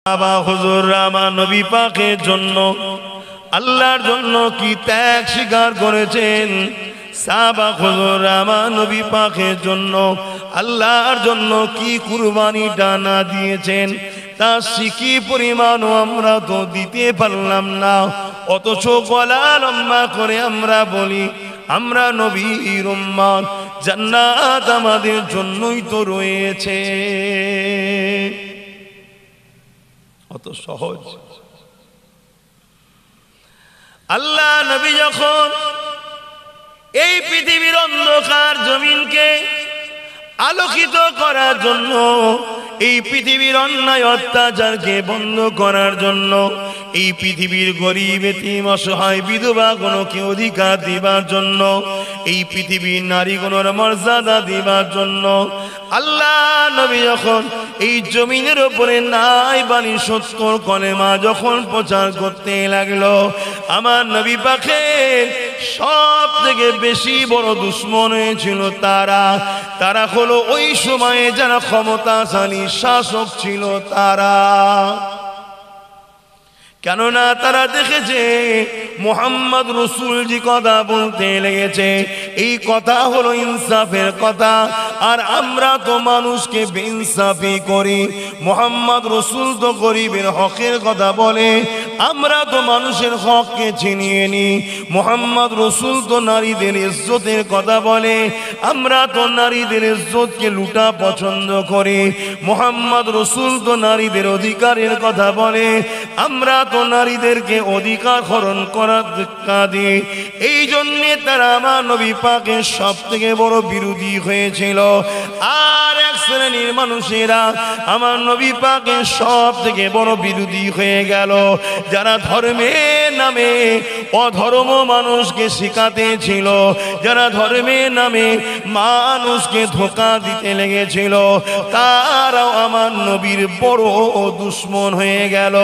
সাহাবা হুজুররা আমার নবী পাকের জন্য আল্লাহর জন্য কি ত্যাগ স্বীকার করেছেন। সাহাবা হুজুররা আমার নবী পাকের জন্য আল্লাহর জন্য কি কুরবানিটা না দিয়েছেন, তা সিকি পরিমাণও আমরা তো দিতে পারলাম না। অথচ গলা লম্বা করে আমরা বলি আমরা নবীর উম্মত, জান্নাত আমাদের জন্যই তো রয়েছে। অত সহজ। আল্লাহ নবী যখন এই পৃথিবীর অন্ধকার জমিনকে আলোকিত করার জন্য, এই পৃথিবীর অন্যায় অত্যাচারকে বন্ধ করার জন্য, এই পৃথিবীর গরিব এতিম অসহায় বিধবা কোনকে অধিকার দিবার জন্য, এই পৃথিবীর নারীগণের মর্যাদা দিবার জন্য আল্লাহ নবী যখন এই জমিনের উপরে নাই বাণী সত্য কলেমা যখন প্রচার করতে লাগলো, আমার নবী পাকের সব থেকে বেশি বড় দুশ্মন হয়েছিল তারা হলো ওই সময়ে যারা ক্ষমতাশালী শাসক ছিল তারা। কেননা তারা দেখেছে মুহাম্মদ রাসূল যে কথা বলতে লেগেছে, এই কথা হলো ইনসাফের কথা, আর আমরা তো মানুষকে বেইনসাফি করি। মুহাম্মদ রাসূল তো গরিবের হকের কথা বলে, আমরা তো মানুষের হককে ছিনিয়ে নিই। মুহাম্মদ রাসূল তো নারীদের ইজ্জতের কথা বলে, আমরা তো নারীদের ইজ্জতকে লুটা পছন্দ করি। মুহাম্মদ রাসূল তো নারীদের অধিকারের কথা বলে, আমরা তো নারীদেরকে অধিকার হরণ করার ধিক্কার দিই। এই জন্যে তারা আমার নবী পাকের সব থেকে বড় বিরোধী হয়েছিল। আর এক শ্রেণীর মানুষেরা আমার নবী পাকের সব থেকে বড় বিরোধী হয়ে গেল, যারা ধর্মের নামে অধর্ম মানুষকে শিখাতে ছিল, যারা ধর্মের নামে মানুষকে ধোঁকা দিতে লেগেছিল, তারাও আমার নবীর বড় দুশ্মন হয়ে গেল।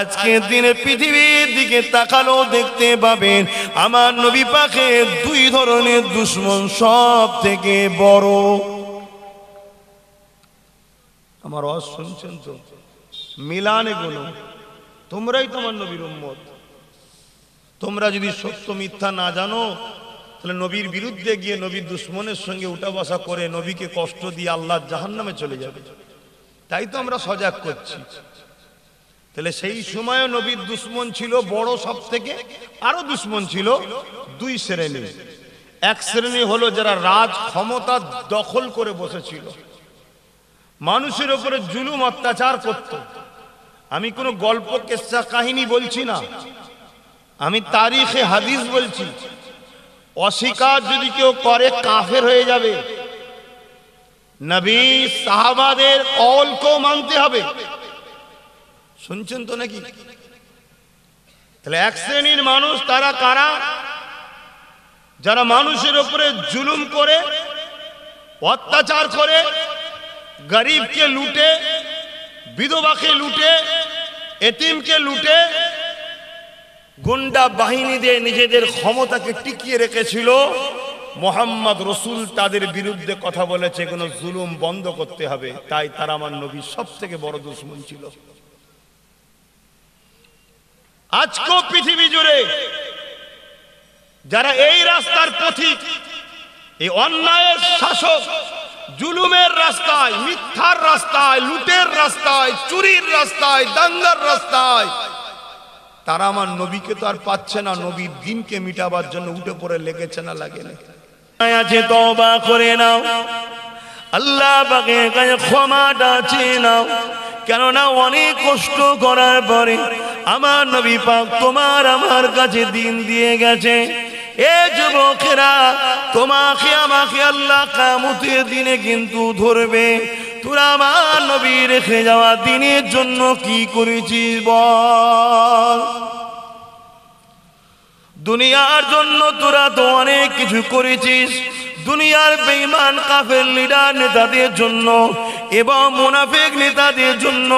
আজকের দিনে পৃথিবীর দিকে তাকালেও দেখতে পাবেন আমার নবী পাকের দুই ধরনের দুশ্মন সব থেকে বড়। আমার আওয়াজ শুনছেন তো? মিলান এগুলো, তোমরাই তোমার নবীর উম্মত। তোমরা যদি সত্য মিথ্যা না জানো, তাহলে নবীর বিরুদ্ধে গিয়ে নবীর দুশ্মনের সঙ্গে উঠা বসা করে নবীকে কষ্ট দিয়ে আল্লাহ জাহান্নামে চলে যাবে। তাই তো আমরা সজাগ করছি। তাহলে সেই সময় নবীর দুশ্মন ছিল বড় সব থেকে, আরো দুশ্মন ছিল দুই শ্রেণী। এক শ্রেণী হলো যারা রাজ ক্ষমতা দখল করে বসেছিল, মানুষের উপরে জুলুম অত্যাচার করত। আমি কোনো গল্প কেসা কাহিনী বলছি না, আমি তারিখে হাদিস বলছি। অস্বীকার যদি কেউ করে কাফের হয়ে যাবে। নবী সাহাবাদের কওলকেও মানতে হবে। শুনছেন তো নাকি? তাহলে এক শ্রেণীর মানুষ তারা কারা? যারা মানুষের উপরে জুলুম করে, অত্যাচার করে, গরিবকে লুটে, বিধবাকে লুটে, এতিমকে লুটে, গুন্ডা বাহিনী দিয়ে নিজেদের ক্ষমতাকে টিকিয়ে রেখেছিল। মুহাম্মদ রাসূল তাদের বিরুদ্ধে কথা বলেছে, কোনো জুলুম বন্ধ করতে হবে। তাই তারা আমার নবীর সব থেকে বড় দুশমন ছিল। আজকেও পৃথিবী জুড়ে যারা এই রাস্তার পথিক, এই অন্যায়ের শাসক, জুলুমের রাস্তায়, মিথ্যার রাস্তায়, লুটের রাস্তায়, চুরির রাস্তায়, দাঙ্গার রাস্তায়, তারা আমার নবীকে তো আর পাচ্ছে না। নবীর দিনকে মিটাবার জন্য উঠে পড়ে লেগেছে না লাগে না? আছে তওবা করে নাও, আল্লাহ পাকের কাছে ক্ষমাটা চেয়ে নাও। কেননা অনেক কষ্ট করার পরে আমার নবী পাক তোমার আমার কাছে দিন দিয়ে গেছে। এ যুবকেরা, তোমাকে আমাকে আল্লাহ কিয়ামতের দিনে কিন্তু ধরবে। তোরা আমার নবী রেখে যাওয়া দিনের জন্য কি করেছিস বল? দুনিয়ার জন্য তোরা তো অনেক কিছু করেছিস। দুনিয়ার বেঈমান কাফের লিডার নেতাদের জন্য এবং মুনাফিক নেতাদের জন্য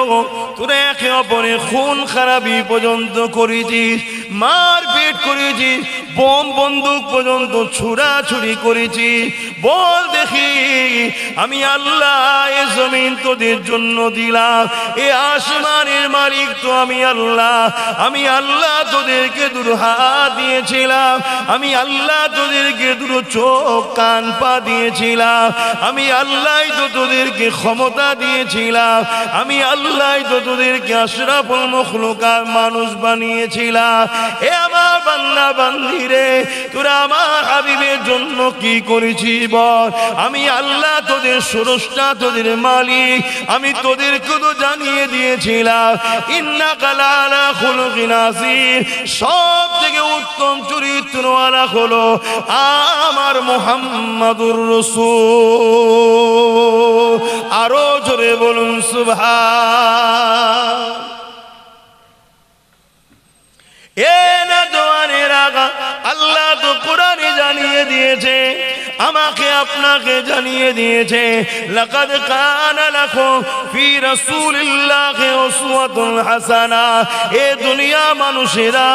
তোরা একে অপরের খুন খারাপি পর্যন্ত করেছিস। মারপিট করেছি, বোম বন্দুক পর্যন্ত ছুড়াছুড়ি করেছি। বল দেখি আমি আল্লাহ এ জমিন তোদের জন্য দিলাম, এ আসমানের মালিক তো আমি আল্লাহ। আমি আল্লাহ তোদেরকে দুটো হাত দিয়েছিলাম, আমি আল্লাহ তোদেরকে দুটো চোখ কান পা দিয়েছিলাম, আমি আল্লাহ তো তোদেরকে ক্ষমতা দিয়েছিলাম, আমি আল্লাহ তো তোদেরকে আশরাফুল মাখলুকাত মানুষ বানিয়েছিলাম। এ আমার বান্দা বান্দিরে, তোরা আমার হাবিবের জন্য কি করেছিস বল? আমি আল্লাহ তোদের স্রষ্টা, তোদের মালিক, আমি তোদেরকে তো জানিয়ে দিয়েছিলাম ইন্নাকা লাআলা খুলুকিন আযীম, সব থেকে উত্তম চরিত্রওয়ালা হলো আমার মুহাম্মাদুর রাসূল। আরো জোরে বলুন সুবহান। এ না জওয়ানের আগা, আল্লাহ তো কোরআনে জানিয়ে দিয়েছে, আমাকে আপনাকে জানিয়ে দিয়েছে, লাকাদ কানা লাকুম ফি রাসূলিল্লাহি উসওয়াতুন হাসানা। এ দুনিয়া মানুষেরা,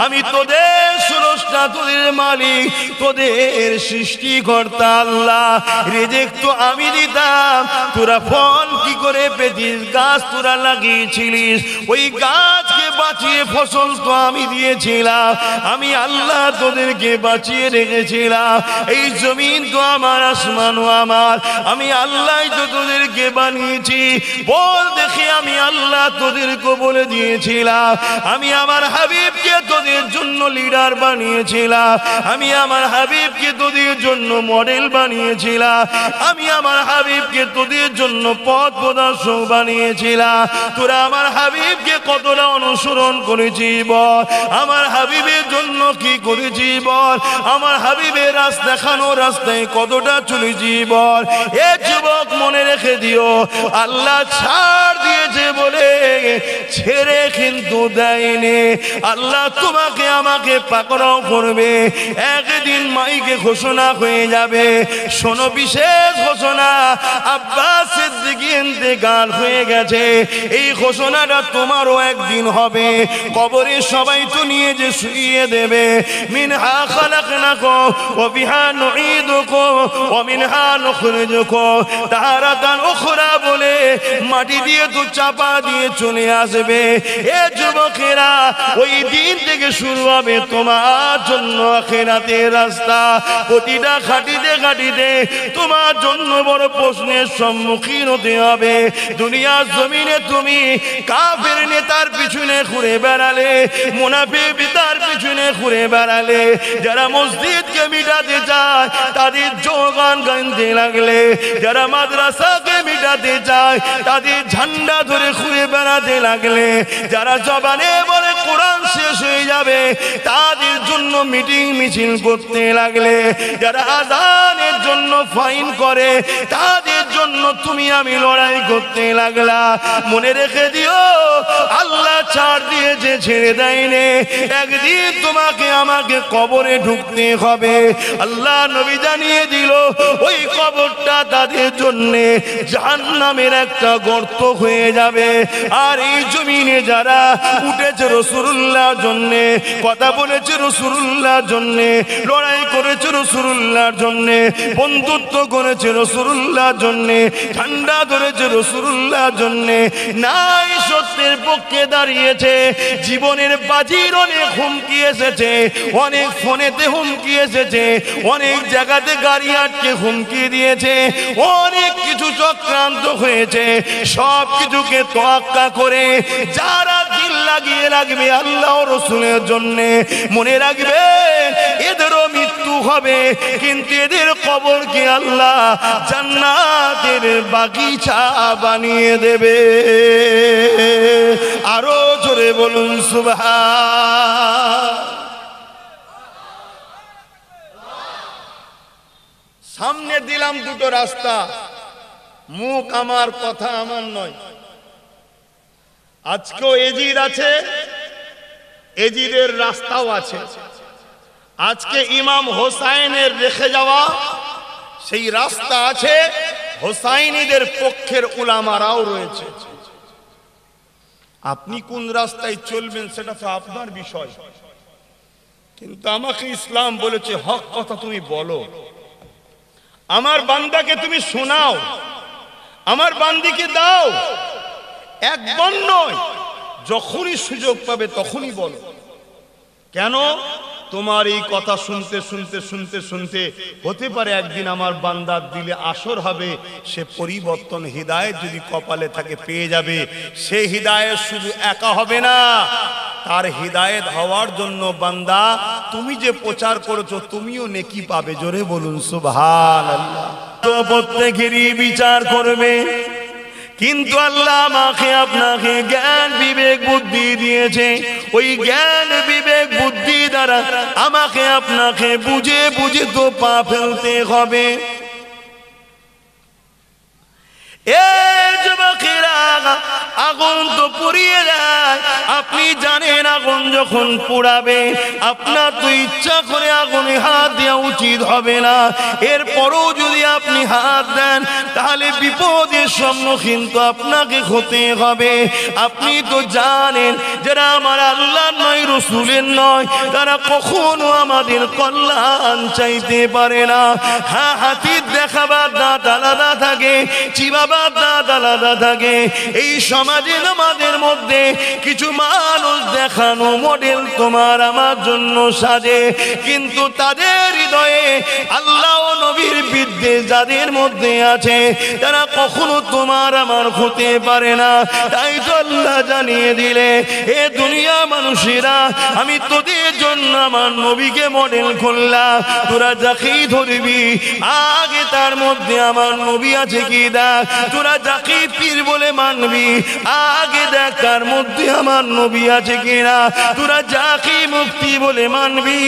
আমি তোদের স্রষ্টা, তোদের মালিক, তোদের সৃষ্টিকর্তা আল্লাহ। রিজিক তো আমি দিতাম, তোরা ফল কি করে পেতিস? গাছ তোরা লাগিয়েছিলিস, ওই গাছকে বাঁচিয়ে ফসল তো আমি দিয়েছিলাম, আমি আল্লাহ তোদেরকে বাঁচিয়ে রেখেছিলাম। এই জমিন তো আমার, আসমানও আমার, আমি আল্লাহ তো তোদেরকে বানিয়েছি। বল দেখি আমি আল্লাহ তোদেরকে বলে দিয়েছিলাম, আমি আমার হাবিবকে তোদের জন্য লিডার বানিয়েছিলাম, আমি আমার হাবিবকে তোদের জন্য মডেল বানিয়েছিলাম, আমি আমার হাবিবকে তোদের জন্য পথ প্রদর্শক বানিয়েছিলাম। তোরা আমার হাবিবকে কতটা অনুসরণ করেছিস বল? আমার হাবিবের জন্য কি করেছিস বল? আমার হাবিবের রাস্তা দেখানো রাস্তায় কতটা চলেছি বল? এ যুবক মনে রেখে দিও, আল্লাহ ছাড় দিয়েছে বলে ছেড়ে কিন্তু দেয়নি। আল্লাহ তোমাকে আমাকে পাকড়াও করবে, একদিন মাইকে ঘোষণা হয়ে যাবে, শোনো বিশেষ ঘোষণা, আব্বাস সিদ্দিকী ইন্তেকাল হয়ে গেছে। এই ঘোষণাটা তোমারও একদিন হবে। কবরে সবাই তো নিয়ে যে শুইয়ে দেবে, মিনহা খালাকনাকুম ওয়া বিহা নুঈদুকুম ওয়া মিনহা নুখরিজুকুম তারাতান উখরা বলে মাটি দিয়ে তো চাপা দিয়ে চলে আসবে। এ যুবকেরা, ওই দিন থেকে শুরু হবে তোমার জন্য আখিরাতের রাস্তা। প্রতিটা ঘাটিতে ঘাটিতে তোমার জন্য বড় প্রশ্নের সম্মুখীন হতে হবে। দুনিয়ার জমিনে তুমি কাফের নেতার পিছনে ঘুরে বেড়ালে, মুনাফিক পিতার পিছনে ঘুরে বেড়ালে, যারা মসজিদকে মিটাতে চায় তাদের জোগান গাইতে লাগলে, যারা মাদ্রাসাকে মিটাতে চায় তাদের ঝান্ডা ধরে ঘুরে বেড়াতে লাগলে, যারা জবানে বলে কোরআন শেষ হয়ে যাবে তাদের জন্য মিটিং মিছিল করতে লাগলে, যারা আযানের জন্য ফাইন করে তাদের জন্য তুমি আমি লড়াই করতে লাগলা। মনে রেখে দিও, আল্লাহ ছাড় দিয়েছে, ছেড়ে দেয়নি। একদিন তোমাকে আমাকে কবরে ঢুকতে হবে। আল্লাহ নবী জানিয়ে দিল, ওই কবরটা তাদের জন্য জাহান্নামের একটা গর্ত হয়ে যাবে। আর এই জমিনে যারা উঠেছে রাসূলুল্লাহর জন্য, কথা বলেছে রাসূলুল্লাহর জন্য, লড়াই করেছে রাসূলুল্লাহর জন্য, বন্ধুত্ব করেছে রাসূলুল্লাহর জন্য, ঠান্ডা ধরেছে রাসূলুল্লাহর জন্য, নাই সত্যের পক্ষে দাঁড়িয়েছে, জীবনের বাজির অনেক হুমকি এসেছে, অনেক ফোনেতে হুমকি এসেছে, অনেক জায়গাতে গাড়ি আটকে হুমকি দিয়েছে, অনেক কিছু চক্রান্ত হয়েছে। সব কিছুকে তোয়াক্কা করে যারা দিল লাগিয়ে রাখবে আল্লাহ রাসূলের জন্য, মনে রাখবে এদেরও মৃত্যু হবে, কিন্তু এদের কবরকে আল্লাহ জান্নাতের বাগিচা বানিয়ে দেবে। আরো জোরে বলুন সুবহান। সামনে দিলাম দুটো রাস্তা, মুখ আমার, কথা আমার নয়। আজকেও এজিদ আছে, এজিদের রাস্তাও আছে। আজকে ইমাম হোসাইনের রেখে যাওয়া সেই রাস্তা আছে, হোসাইনীদের পক্ষের উলামারাও রয়েছে। আপনি কোন রাস্তায় চলবেন সেটা তো আপনার বিষয়। কিন্তু আমাকে ইসলাম বলেছে হক কথা তুমি বলো, আমার বান্দাকে তুমি শোনাও, আমার বান্দিকে দাও, একবার নয়, যখনই সুযোগ পাবে তখনই বলো। কেন? তোমার এই কথা শুনতে শুনতে শুনতে শুনতে হতে পারে একদিন আমার বান্দার দিলে আসর হবে, সে পরিবর্তন হিদায়েত যদি কপালে থাকে পেয়ে যাবে। সে হিদায়েত শুধু একা হবে না, তার হিদায়েত হওয়ার জন্য বান্দা তুমি যে প্রচার করেছো তুমিও নেকি পাবে। জোরে বলুন সুবহানাল্লাহ। তো প্রত্যেকেরই বিচার করবে, কিন্তু আল্লাহ আমাকে আপনাকে জ্ঞান বিবেক বুদ্ধি দিয়েছে। ওই জ্ঞান বিবেক বুদ্ধি দ্বারা আমাকে আপনাকে বুঝে বুঝে তো পা ফেলতে হবে। আগুন তো পুড়িয়ে যায়, আপনি জানেন আগুন যখন পোড়াবে আপনার তো ইচ্ছা করে আগুনে হাত দেওয়া উচিত হবে না, এরপরও যদি আপনি হাত দেন তাহলে বিপদের সম্মুখীন তো আপনাকে হতে হবে। আপনি তো জানেন যারা আমার আল্লাহ নয় রসুলের নয় তারা কখনো আমাদের কল্যাণ চাইতে পারে না। হ্যাঁ, হাতির দেখাবার দাঁত আলাদা থাকে, চিবাবার দাঁত আলাদা থাকে। এই সমাজে আমাদের মধ্যে কিছু মানুষ দেখানো মডেল তোমার আমার জন্য সাজে, কিন্তু তাদের হৃদয়ে আল্লাহ ও নবীর বিদ্বেষ যাদের মধ্যে আছে তারা কখনো তোমার আমার হতে পারে না। তাই তো আল্লাহ জানিয়ে দিলে, এ দুনিয়া মানুষেরা আমি তোদের জন্য আমার নবীকে মডেল করলাম, তোরা যাকেই ধরবি আগে তার মধ্যে আমার নবী আছে কি দেখ, তোরা যাকে পীর বলে মানবি আগে দেখ তার মধ্যে আমার নবী আছে কিনা, তোরা যাকে মুফতি বলে মানবি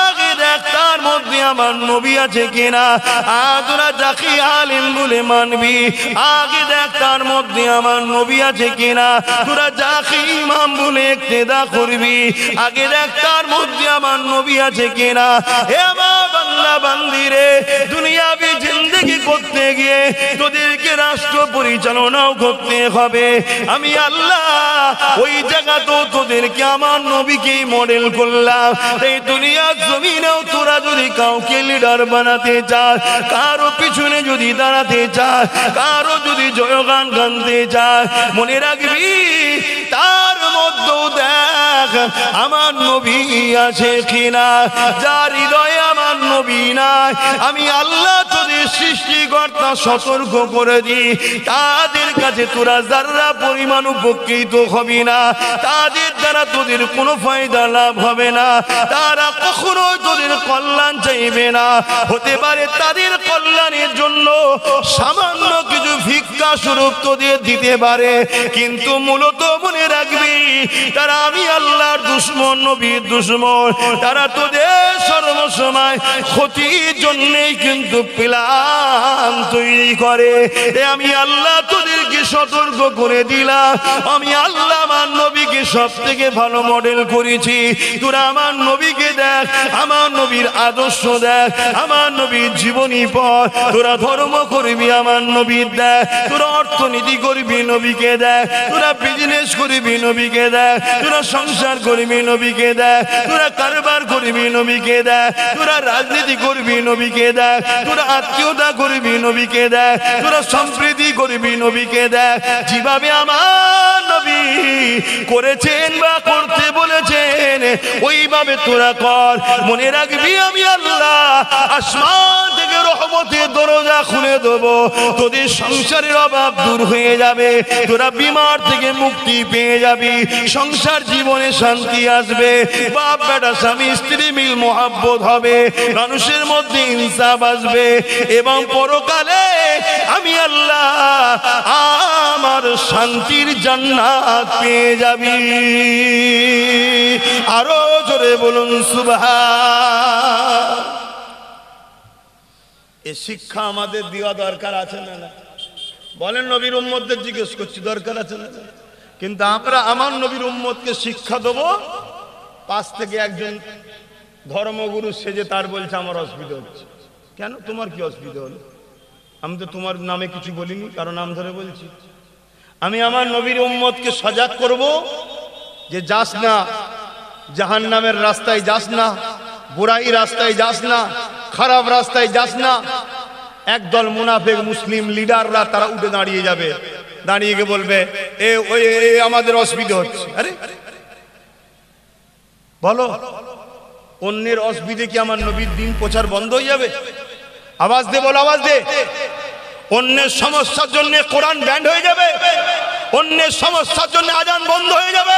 আগে দেখ তার মধ্যে আমার নবী আছে কিনা, তোরা যাকে আলেম বলে মানবি আগে দেখ তার মধ্যে আমার নবী আছে কিনা, তোরা যাকে ইমাম বলে ইক্তেদা করবি আগে দেখ তার মধ্যে আমার নবী আছে কিনা। হে আমার বান্দা বান্দিরে, দুনিয়াবি জিন্দেগি করতে গিয়ে তোদেরকে রাষ্ট্র পরিচালনাও করতে হবে। আমি আল্লাহ ওই জায়গা তো তোদেরকে আমার নবীকেই মডেল করলাম। এই দুনিয়ার জমিনেও তোরা যদি কাউকে লিডার বানাতে চাস, কারো পিছনে যদি দাঁড়াতে চাস, কারো যদি জয়গান গানতে চাস, মনে রাখবি তার মধ্যেও দেখ আমার নবী আছে কিনা। যার হৃদয়ে আমার নবী নাই, আমি আল্লাহ তোদের সৃষ্টিকর্তা সতর্ক করে দিই, তাদের কাছে তোরা যারা পরিমাণ উপকৃত হবি না, তাদের দ্বারা তোদের কোনো ফায়দা লাভ হবে না, তারা কখনো তোদের কল্যাণ চাইবে না। হতে পারে তাদের কল্যাণের জন্য সামান্য কিছু ভিক্ষা স্বরূপ তোদের দিতে পারে, কিন্তু মূলত মনে রাখবি তারা আমি আল্লাহর দুশমন, নবীর দুশমন, তারা তোদের সর্বসময় ক্ষতির জন্যই কিন্তু প্ল্যান তৈরি করে। আমি আল্লাহ তোদেরকে সতর্ক করে দিলাম, আমি আল্লাহ আমার নবীকে সব থেকে ভালো মডেল করেছি। তোরা আমার নবীকে দেখ, আমার নবীর আদর্শ দেখ, আমার নবীর জীবনী পড়, তোরা ধর্ম করবি আমার নবীর দেখ, তোরা অর্থনীতি করবি নবীকে দেখ, তোরা বিজনেস করবি নবীকে দেখ, তোরা সংসার করবি নবীকে দেখ, তোরা কারবার করবি নবীকে দেখ, তোরা রাজনীতি করবি নবীকে দেখ, তোরা আত্মীয়তা করবি নবীকে দেখ, তোরা সম্প্রীতি করবি নবীকে দেখ। যেভাবে আমার নবী করেছেন বা করতে বলেছেন ওইভাবে তোরা কর। মনে রাখবি আমি আল্লাহ আসমান থেকে রহমতের দরজা খুলে দেবো, তোদের সংসারের অভাব দূর হয়ে যাবে, তোরা বিমার থেকে মুক্তি পেয়ে যাবি, সংসার জীবনে শান্তি আসবে, বাপ বেটা স্বামী স্ত্রী মিল মোহাব্বত হবে, মানুষের মধ্যে ইনসাফ আসবে, এবং পরকালে আমি আল্লাহ আমার শান্তির জান্নাত পেয়ে যাবি। আরো জোরে বলুন সুবহান। এই শিক্ষা আমাদের দেওয়া দরকার আছে না? বলেন, নবীর উম্মতদের জিজ্ঞেস করছি দরকার আছে না? কিন্তু আমরা আমার নবীর উম্মতকে শিক্ষা দেবো, পাশ থেকে একজন ধর্মগুরু সেজে তার বলছে আমার অসুবিধা হচ্ছে। কেন, তোমার কি অসুবিধা হলো? আমি তো তোমার নামে কিছু বলিনি, কারণ নাম ধরে বলছি। আমি আমার নবীর উম্মতকে সজাগ করব যে যাস না, জাহান্নামের রাস্তায় যাস না, বুড়াই রাস্তায় যাস না, খারাপ রাস্তায় যাস না। একদল মুনাফিক মুসলিম লিডাররা তারা উঠে দাঁড়িয়ে যাবে, দাঁড়িয়ে গিয়ে বলবে ওই আমাদের অসুবিধা হচ্ছে। আরে বলো, অন্যের অসুবিধে কি আমার নবীর দিন প্রচার বন্ধ হয়ে যাবে? আওয়াজ দে, বলো আওয়াজ দে। অন্যের সমস্যার জন্য কোরআন ব্যান্ড হয়ে যাবে? অন্যের সমস্যার জন্য আজান বন্ধ হয়ে যাবে?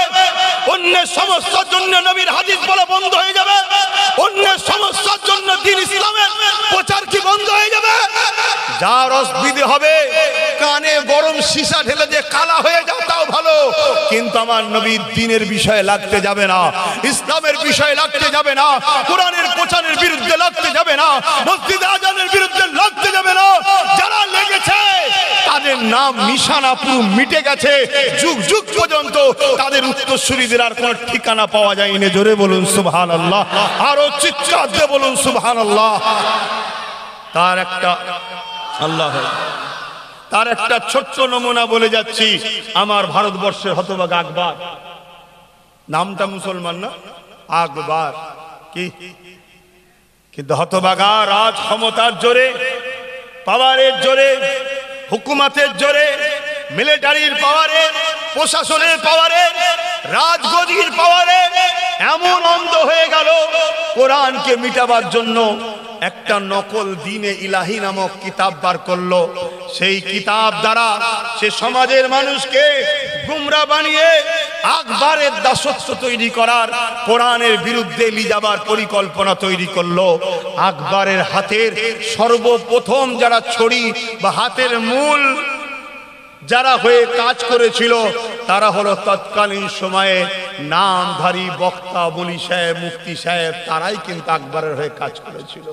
অন্যের সমস্যার জন্য নবীর হাদিস বলা বন্ধ হয়ে যাবে? অন্যের সমস্যার জন্য দ্বীন ইসলামের প্রচার কি বন্ধ হয়ে যাবে? যার অসুবিধে হবে কানে গরম সীসা ঢেলে দিয়ে কালা হয়ে যাও তাও ভালো, কিন্তু আমার নবীর দ্বীনের বিষয়ে লাগতে যাবে না, ইসলামের বিষয়ে লাগতে যাবে না, কোরআনের প্রচারের বিরুদ্ধে লাগতে যাবে না, মসজিদে আজানের বিরুদ্ধে লাগতে যাবে না। যারা লেগেছে তাদের নাম নিশানা পুরো মিটে গেছে, যুগ যুগ পর্যন্ত তাদের উত্তরসূরিদের আর কোনো ঠিকানা পাওয়া যায়নি। জোরে বলুন সুবহানাল্লাহ, আরো চিৎকার দিয়ে বলুন সুবহানাল্লাহ। তার একটা তার একটা ছোট্ট নমুনা বলে যাচ্ছি। আমার ভারতবর্ষের হতভাগা আকবর, নামটা মুসলমান না, আকবর কি, কিন্তু হতভাগা রাজ ক্ষমতার জোরে, পাওয়ারের জোরে, হুকুমতের জোরে, মিলিটারির পাওয়ারে, প্রশাসনের পাওয়ারে, রাজগদির পাওয়ারে এমন অন্ধ হয়ে গেল, কোরআনকে মিটাবার জন্য একটা নকল দ্বীনে ইলাহি নামক কিতাব বার করলো। সেই কিতাব দ্বারা সে সমাজের মানুষকে গুমরা বানিয়ে আকবরের দাসত্ব তৈরি করার, কোরআনের বিরুদ্ধে লিজাবার পরিকল্পনা তৈরি করলো। আকবরের হাতের সর্বপ্রথম যারা ছড়ি বা হাতের মূল যারা হয়ে কাজ করেছিল তারা হলো তৎকালীন সময়ে নামধারী বক্তা বলি সাহেব, মুফতি সাহেব, তারাই কিন্তু আকবরের হয়ে কাজ করেছিল।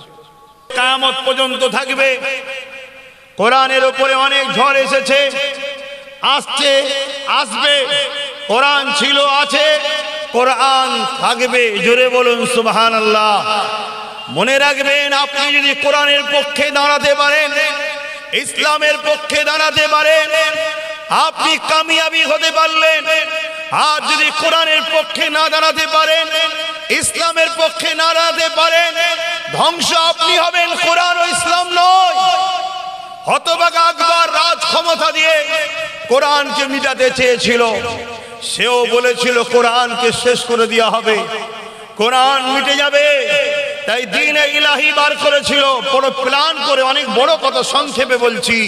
কিয়ামত পর্যন্ত থাকবে। কোরআনের উপরে অনেক ঝড় এসেছে, আসছে, আসবে। কোরআন ছিল, আছে, কোরআন থাকবে। জোরে বলুন সুবহানাল্লাহ। মনে রাখবেন, আপনি যদি কোরআনের পক্ষে দাঁড়াতে পারেন, ইসলামের পক্ষে দাঁড়াতে পারেন, আপনি কামিয়াবি হতে পারলেন। আর যদি কোরআনের পক্ষে না দাঁড়াতে পারেন, ইসলামের পক্ষে না দাঁড়াতে পারেন, ধ্বংস আপনি হবেন, কোরআন ও ইসলাম নয়। হতভাগা আকবর রাজ ক্ষমতা দিয়ে কোরআনকে মিটাতে চেয়েছিল। সেও বলেছিল কোরআনকে শেষ করে দেওয়া হবে, কোরআন মিটে যাবে। তাই দ্বীনে ইলাহি বার করেছিল বড় প্ল্যান করে। অনেক বড় কথা সংক্ষেপে বলছি।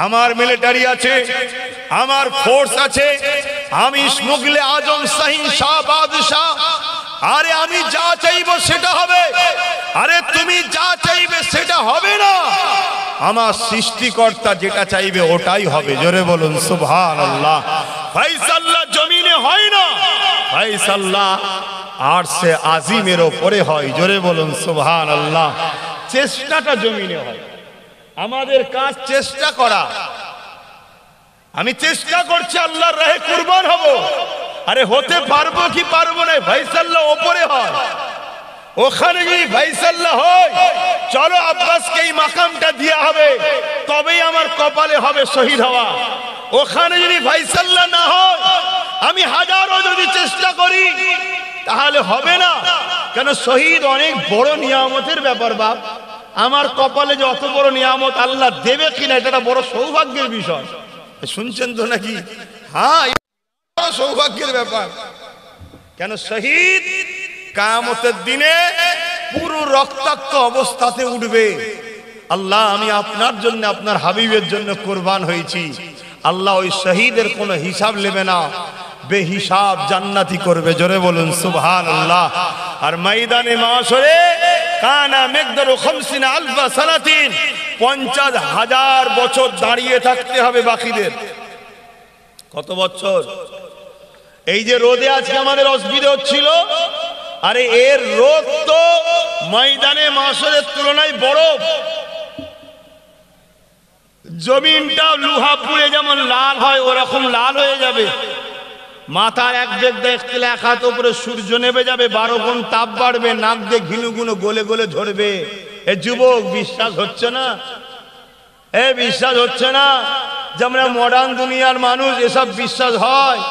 আমার মিলিটারি আছে, আমার ফোর্স আছে, আমি মুগলে আজম শাহীন শাহ বাদশাহ। আরে আমি যা চাইবো সেটা হবে। আরে তুমি যা চাইবে সেটা হবে না, আমার সৃষ্টিকর্তা যেটা চাইবে ওটাই হবে। জোরে বলুন সুবহানাল্লাহ। ফায়সালা জমিনে হয় না, ফায়সালা আরশে আজিমের উপরে হয়। জোরে বলুন সুবহানাল্লাহ। চেষ্টাটা জমিনে হয়। আমাদের কাজ চেষ্টা করা। আমি চেষ্টা করছি আল্লাহর রাহে কুরবান হব। আরে হতে পারবো কি পারবো না, ফায়সালা উপরে হয়। ওখানে যদি ফায়সালা হয়, চলো আব্বাসকে এই মাকামটা দেয়া হবে, তবেই আমার কপালে হবে শহীদ হওয়া। ওখানে যদি ফায়সালা না হয়, আমি হাজারো যদি চেষ্টা করি তাহলে হবে না। কেন, শহীদ অনেক বড় নিয়ামতের ব্যাপার বাপ। আমার কপালে যে অত বড় নিয়ামত আল্লাহ দেবে কিনা এটা বড় সৌভাগ্যের বিষয়। শুনছেন তো নাকি? হ্যাঁ, সৌভাগ্যের ব্যাপার। কেন, শহীদ কিয়ামতের দিনে পুরো রক্তাক্ত অবস্থাতে উঠবে। আল্লাহ, আমি আপনার জন্য, আপনার হাবিবের জন্য কুরবান হয়েছি। আল্লাহ ওই শহীদের কোনো হিসাব নেবে না, বেহিসাব জান্নাতি করবে। জোরে বলুন সুবহানাল্লাহ। আর ময়দানে মাশরে কানা মিকদারু 50 আলফ সানাতিন, 50,000 বছর দাঁড়িয়ে থাকতে হবে বাকিদের। কত বছর? এই যে রোদে আজকে আমাদের অসুবিধা হচ্ছিল, আরে এর রোদ তো ময়দানে মাশরের তুলনায় বরফ। জমিনটা লোহা পুড়ে যেমন লাল হয় ওরকম লাল হয়ে যাবে। মাথার এক বেগ দেখলে এক হাত উপরে সূর্য নেমে যাবে, 12 গুণ তাপ বাড়বে, নাক দিয়ে ঘিনুগুনো গলে গলে ঝরবে। এ যুবক, বিশ্বাস হচ্ছে না? বিশ্বাস হচ্ছে না যে আমরা মডার্ন দুনিয়ার মানুষ, এসব বিশ্বাস হয়?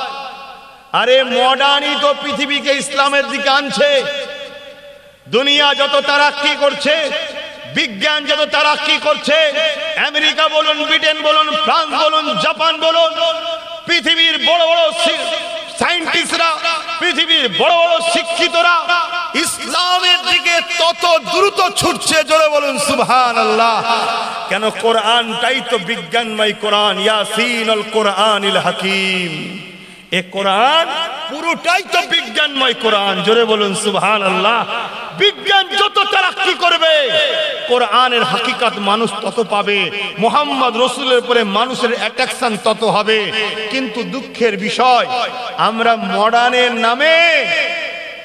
আরে মডার্নই তো পৃথিবীকে ইসলামের দিকে আনছে। দুনিয়া যত তারাক্কি করছে, বিজ্ঞান যত তারাক্কি করছে, আমেরিকা বলুন, ব্রিটেন বলুন, ফ্রান্স বলুন, জাপান বলুন, পৃথিবীর বড় বড় সায়েন্টিস্টরা, পৃথিবীর বড় বড় শিক্ষিতরা ইসলামের দিকে তত দ্রুত ছুটছে। জোরে বলুন সুবহানাল্লাহ। কেন? কোরআনটাই তো বিজ্ঞানময় কোরআন। ইয়াসিনুল কোরআনিল হাকিম। এ কোরআন পুরোটাই তো বিজ্ঞানময় কোরআন। জোরে বলুন সুবহানাল্লাহ। বিজ্ঞান যত তারাক্কি করবে, কোরআনের হাকিকাত মানুষ তত পাবে, মুহাম্মদ রাসূলের উপরে মানুষের অ্যাট্রাকশন তত হবে। কিন্তু দুঃখের বিষয়, আমরা মডার্নের নামে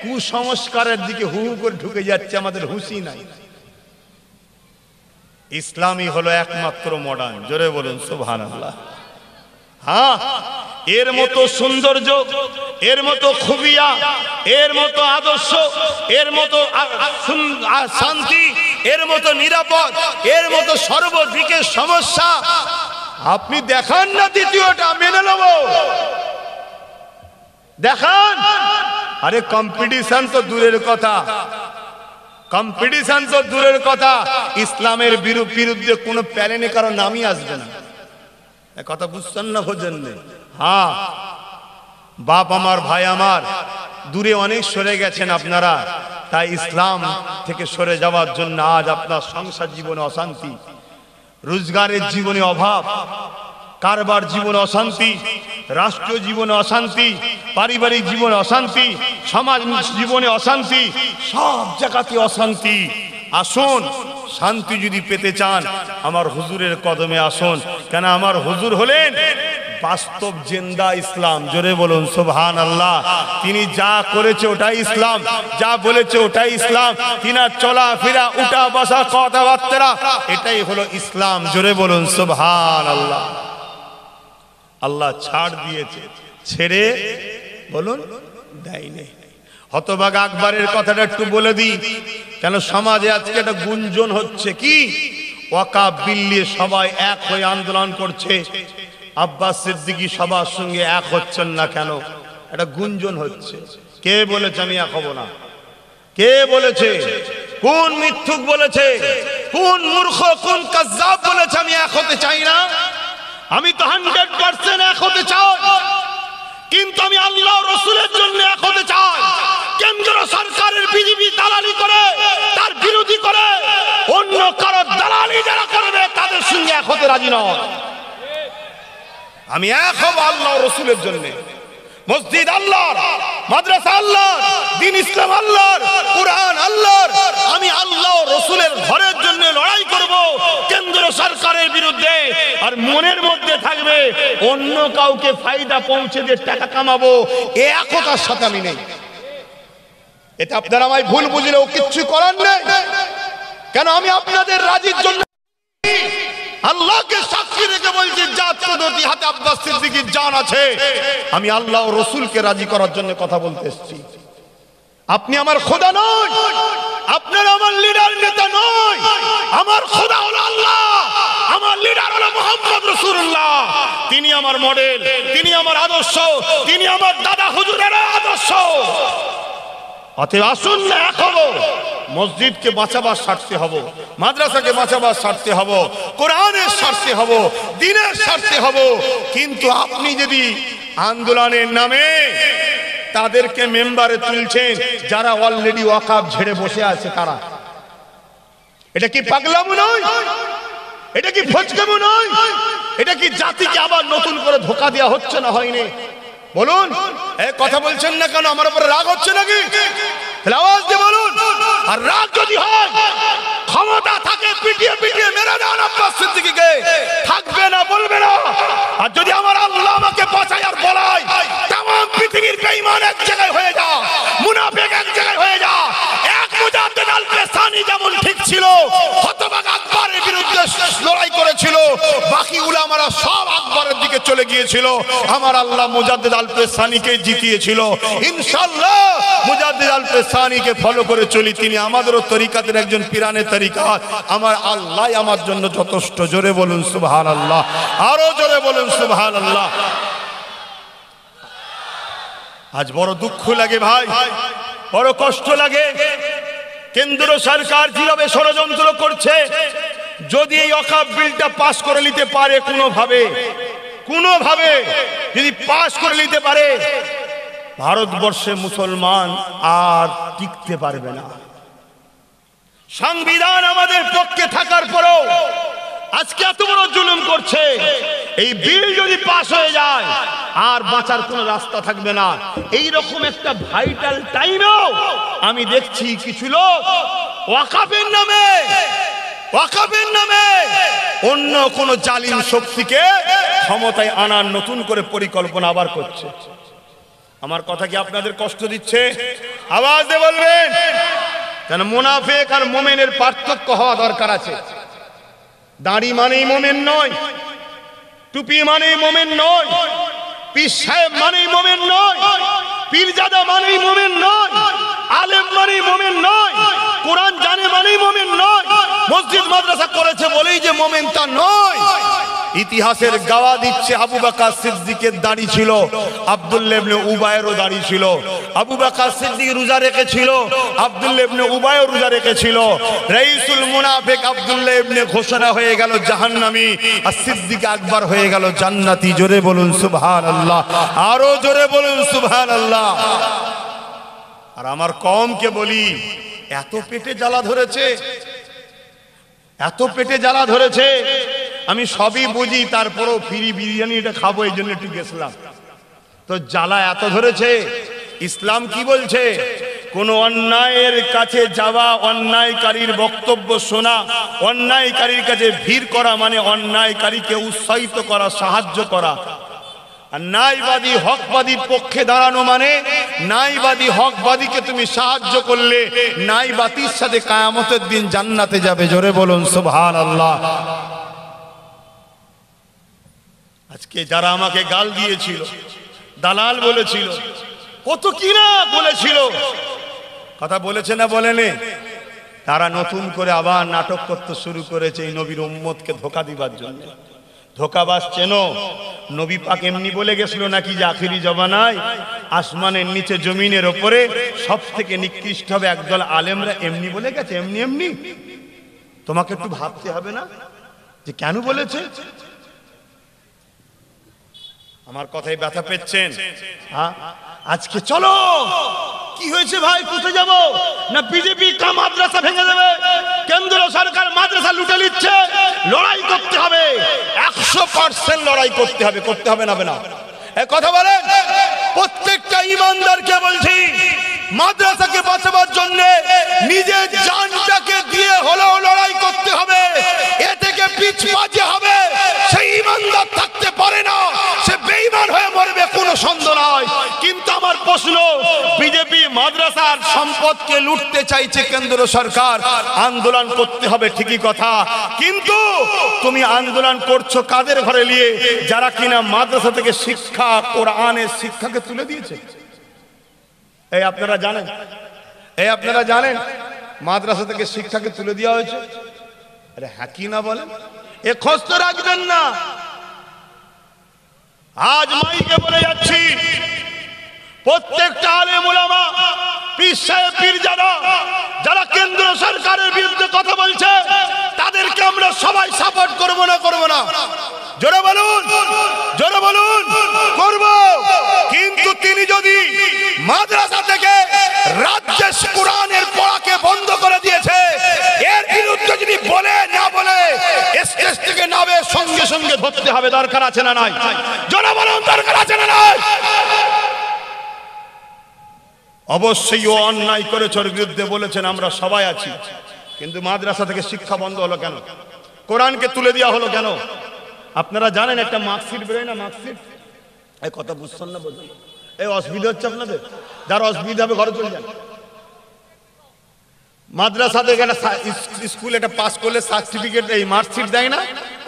কুসংস্কারের দিকে হু হু করে ঢুকে যাচ্ছে, আমাদের হুঁশই নাই। ইসলামই হলো একমাত্র মডার্ন। জোরে বলুন সুবহানাল্লাহ। হ্যাঁ, এর মতো সৌন্দর্য, এর মতো খুবিয়া, এর মতো আদর্শ, এর মতো শান্তি, এর মতো নিরাপদ, এর মতো সর্বদিকে সমস্যা আপনি দেখান না। দ্বিতীয়টা মেনে নেব, দেখান। আরে কম্পিটিশন তো দূরের কথা, কম্পিটিশন তো দূরের কথা, ইসলামের বিরুদ্ধে কোনো প্যালেনে কারো নামই আসবে না। কথা বুঝছেন না? বোঝেন না? হ্যাঁ, বাপ আমার, ভাই আমার, দূরে অনেক সরে গেছেন আপনারা, তাই ইসলাম থেকে সরে যাওয়ার জন্য আজ আপনার সংসার জীবনে অশান্তি, রোজগারের জীবনে অভাব, কারবার জীবনে অশান্তি, রাষ্ট্রীয় জীবনে অশান্তি, পারিবারিক জীবনে অশান্তি, সমাজ জীবনে অশান্তি, সব জায়গাতে অশান্তি। আসুন, শান্তি যদি পেতে চান আমার হুজুরের কদমে আসুন। কেন? আমার হুজুর হলেন বাস্তব জিন্দা ইসলাম। জোরে বলুন সুবহানাল্লাহ। তিনি যা করেছে ওটাই ইসলাম, যা বলেছে ওটাই ইসলাম, তিনার চলাফেরা, উঠা বসা, কথাবার্তা, এটাই হলো ইসলাম। জোরে বলুন সুবহানাল্লাহ। আল্লাহ ছাড় দিয়েছে, ছেড়ে বলুন দেয়নি। হতভাগা আকবরের কথাটা একটু বলে দিই, কেন সমাজে আজকে একটা গুঞ্জন হচ্ছে কি ওয়াকাফ বিল নিয়ে সবাই এক হয়ে আন্দোলন করছে, আব্বাস সিদ্দিকী সবার সঙ্গে এক হচ্ছেন না কেন? একটা গুঞ্জন হচ্ছে। কে বলেছে আমি এক হব না? কে বলেছে? কোন মিথ্যুক বলেছে? কোন মূর্খ, কোন কাযযাব বলেছে আমি এক হতে চাই না? আমি তো 100% এক হতে চাই, কিন্তু আমি আল্লাহ রাসূলের জন্য এক হতে চাই। কেন্দ্র সরকারের বিজেপি দালালি করে, তার বিরোধী করে, অন্য কারো দালালি যারা করবে তাদের সঙ্গে এক হতে রাজি নয়। আমি এক হব আল্লাহ রাসূলের জন্য। মসজিদ আল্লাহর, মাদ্রাসা আল্লাহর, দ্বীন ইসলাম আল্লাহর, কুরআন আল্লাহর। আমি আল্লাহ রাসূলের ঘরের জন্য লড়াই করব কেন্দ্র সরকারের বিরুদ্ধে। আর মনের মধ্যে থাকবে অন্য কাউকে ফায়দা পৌঁছে দিয়ে টাকা কামাবো, এ একতার সাথে আমি নেই। এটা আপনারা আমায় ভুল বুঝলেও কিচ্ছু করার নেই। কেন? আমি আপনাদের রাজির জন্য আল্লাহকে সাক্ষী রেখে বলছি, জাত কুদরতি হাতে আব্বাস সিদ্দিকীর জান আছে। আমি আল্লাহ ও রাসূলকে রাজি করার জন্য কথা বলতে এসেছি। আপনি আমার খোদা নয়, আপনারা আমার লিডার, নেতা নয়। আমার খোদা হলো আল্লাহ, আমার লিডার হলো মুহাম্মদ রাসূলুল্লাহ। তিনি আমার মডেল, তিনি আমার আদর্শ, তিনি আমার দাদা হুজুরের আদর্শ। অতএব আসুন না এক হব। মসজিদকে বাঁচাবার স্বার্থে হব, মাদ্রাসাকে বাঁচাবার স্বার্থে হব, কোরআনের স্বার্থে হব, দ্বীনের স্বার্থে হব। কিন্তু আপনি যদি আন্দোলনের নামে তাদেরকে মেম্বারে তুলছেন যারা অলরেডি ওয়াকাফ ঝেড়ে বসে আছে, তারা, এটা কি পাগলামো নয়? এটা কি ফজকামো নয়? এটা কি জাতিকে আবার নতুন করে ধোঁকা দেওয়া হচ্ছে না হয়নি? বলুন, এই কথা বলছেন না কেন? আমার উপরে রাগ হচ্ছে নাকি? আওয়াজ দিয়ে বলুন। আর রাগ যদি হয়, ক্ষমতা থাকে পিটিয়ে পিটিয়ে মেরে দেন আব্বাস সিদ্দিকীকে, থাকবে না, বলবে না। আর যদি আমার আল্লাহ আমাকে বাঁচায় আর বলায় তাম পৃথিবীর বেঈমান এক জায়গায় হয়ে যা, মুনাফিক এক জায়গায় হয়ে যা, এক মুজাদ্দিদ আল পেসানি যেমন ঠিক ছিল, হতভাগা আকবরের বিরুদ্ধে লড়াই করেছিল, বাকি উলামারা সব আকবরের দিকে চলে গিয়েছিল, আমার আল্লাহ মুজাদ্দিদ আল পেসানিকে জিতিয়েছিল। ইনশাআল্লাহ মুজাদ্দিদ আল পেসানিকে ফলো করে চলি, তিনি আমাদেরও তরিকাতের একজন পিরানে তরিকাত। আমার আল্লাহ আমার জন্য যথেষ্ট। জোরে বলুন সুবহানাল্লাহ, আরো জোরে বলুন সুবহানাল্লাহ। আজ বড় দুঃখ লাগে ভাই, বড় কষ্ট লাগে। কেন্দ্র সরকার যেভাবে ষড়যন্ত্র করছে, যদি এই ওয়াকফ বিলটা পাস করে নিতে পারে, কোনোভাবে যদি পাস করে নিতে পারে, ভারতবর্ষে মুসলমান আর টিকতে পারবে না। সংবিধান আমাদের পক্ষে থাকার পরেও আজকে এত বড় জুলুম করছে। এই বিল যদি পাস হয়ে যায় আর বাঁচার কোনো রাস্তা থাকবে না। এই রকম একটা ভাইটাল টাইমেও আমি দেখছি কিছু লোক ওয়াকফের নামে অন্য কোন জালিম শক্তিকে ক্ষমতায় আনার নতুন করে পরিকল্পনা আবার করছে। আমার কথা কি আপনাদের কষ্ট দিচ্ছে? আওয়াজ দিয়ে বলবেন। কেন মুনাফিক আর মুমিনের পার্থক্য হওয়া দরকার আছে। দাড়ি মানেই মুমিন নয়, টুপি মানেই মুমিন নয়, পীর সাহেব মানেই মুমিন নয়, পীরজাদা মানেই মুমিন নয়, আলেম মানেই মুমিন নয়, কোরআন জানে মানেই মুমিন নয়, মসজিদ মাদ্রাসা করেছে বলেই যে মুমিন তা নয়। ইতিহাসের গাওয়া দিচ্ছে আবু বকর সিদ্দিকের দাড়ি ছিল, আব্দুল্লাহ ইবনে উবায়েরও দাড়ি ছিল। আবু বকর সিদ্দিক রোজা রেখেছিল, আব্দুল্লাহ ইবনে উবায়ের রোজা রেখেছিল। রাইসুল মুনাফিক আব্দুল্লাহ ইবনে ঘোষণা হয়ে গেল জাহান্নামী, আর সিদ্দিক আকবর হয়ে গেল জান্নাতি। জোরে বলুন সুবহানাল্লাহ, আরো জোরে বলুন সুবহানাল্লাহ। আর আমার কওমকে বলি, এত পেটে জ্বালা ধরেছে, এত পেটে জ্বালা ধরেছে, আমি সবই বুঝি, তারপরও ফিরি বিরিয়ানিটা খাবো এই জন্য একটু গেছিলাম। তো জ্বালা এত ধরেছে। ইসলাম কি বলছে? কোন অন্যায়ের কাছে যাওয়া, অন্যায়কারীর বক্তব্য শোনা, অন্যায়কারীর কাছে ভিড় করা মানে অন্যায়কারীকে উৎসাহিত করা, সাহায্য করা। আর ন্যায়বাদী হকবাদীর পক্ষে দাঁড়ানো মানে ন্যায়বাদী হকবাদীকে তুমি সাহায্য করলে ন্যায়বাদীর সাথে কিয়ামতের দিন জান্নাতে যাবে। জোরে বলুন সুবহানাল্লাহ। আজকে যারা আমাকে গাল দিয়েছিল, দালাল বলেছিল, কত কিনা বলেছিল, কথা বলেছে না বলেনি, তারা নতুন করে আবার নাটক করতে শুরু করেছে এই নবীর উম্মতকে ধোঁকা দিবার জন্য। ধোঁকাবাজ চেনো? নবী পাক এমনি বলে গেছিল নাকি যে আখিরি জমানায় আসমানের নিচে জমিনের ওপরে সব থেকে নিকৃষ্ট হবে একদল আলেমরা? এমনি বলে গেছে, এমনি। তোমাকে একটু ভাবতে হবে না যে কেন বলেছে? আমার কথাই ব্যথা পেচ্ছেন? হ্যাঁ, আজকে চলো, কি হয়েছে ভাই, কোথায় যাব? না বিজেপি কা মাদ্রাসা ভেঙে দেবে, কেন্দ্র সরকার মাদ্রাসা লুটে নিচ্ছে, লড়াই করতে হবে, 100% লড়াই করতে হবে। করতে হবে না? এই কথা বলেন। প্রত্যেকটা ইমানদারকে বলছি, মাদ্রাসাকে বাঁচাবার জন্য নিজের জানটাকে দিয়ে হলেও লড়াই করতে হবে। এ থেকে পিছপা হবে সেই ইমানদার থাকতে পারে না, সে বেঈমান হয়ে মরবে, কোনো সন্দেহ নাই। কিন্তু আমার প্রশ্ন, বিজেপি মাদ্রাসার সম্পদকে লুটতে চাইছে কেন্দ্র সরকার, আন্দোলন করতে হবে ঠিকই কথা, কিন্তু তুমি আন্দোলন করছো কাদের ঘরে নিয়ে? যারা কিনা মাদ্রাসা থেকে শিক্ষা, কোরআনের শিক্ষাকে তুলে দিয়েছে। এই আপনারা জানেন মাদ্রাসা থেকে শিক্ষাকে তুলে দেওয়া হয়েছে? আরে হ্যাঁ কি না বলেন? এ খোঁজ তো রাখবেন না। আজ মাইকে বলে যাচ্ছি, প্রত্যেকটা আলেম ওলামা, পীর সাহেব, পীরজাদা যারা কেন্দ্র সরকারের বিরুদ্ধে কথা বলছে, তাদেরকে আমরা সবাই সাপোর্ট করব না? জোরে বলুন, করব। কিন্তু তিনি যদি মাদ্রাসা থেকে রাজ্যে কোরআনের পড়াকে বন্ধ করে দিয়েছে, এর বিরুদ্ধে যদি বলে স্টেজ থেকে নামে সঙ্গে সঙ্গে ধরতে হবে। দরকার আছে না নাই? জোরে বলুন, দরকার আছে না নাই? অবশ্যই ও অন্যায় করেছে, ওর বিরুদ্ধে বলেছেন, আমরা সবাই আছি। কিন্তু মাদ্রাসা থেকে শিক্ষা বন্ধ হলো কেন? কোরআনকে তুলে দেওয়া হলো কেন? আপনারা জানেন একটা মার্কশিট বেরোয় না, মার্কশিট? এই কথা বুঝছেন না? বলছেন এই অসুবিধা হচ্ছে আপনাদের? যার অসুবিধা হবে ঘরে চলে যান। মাদ্রাসা থেকে স্কুল এটা পাস করলে সার্টিফিকেট, এই মার্কশিট দেয় না?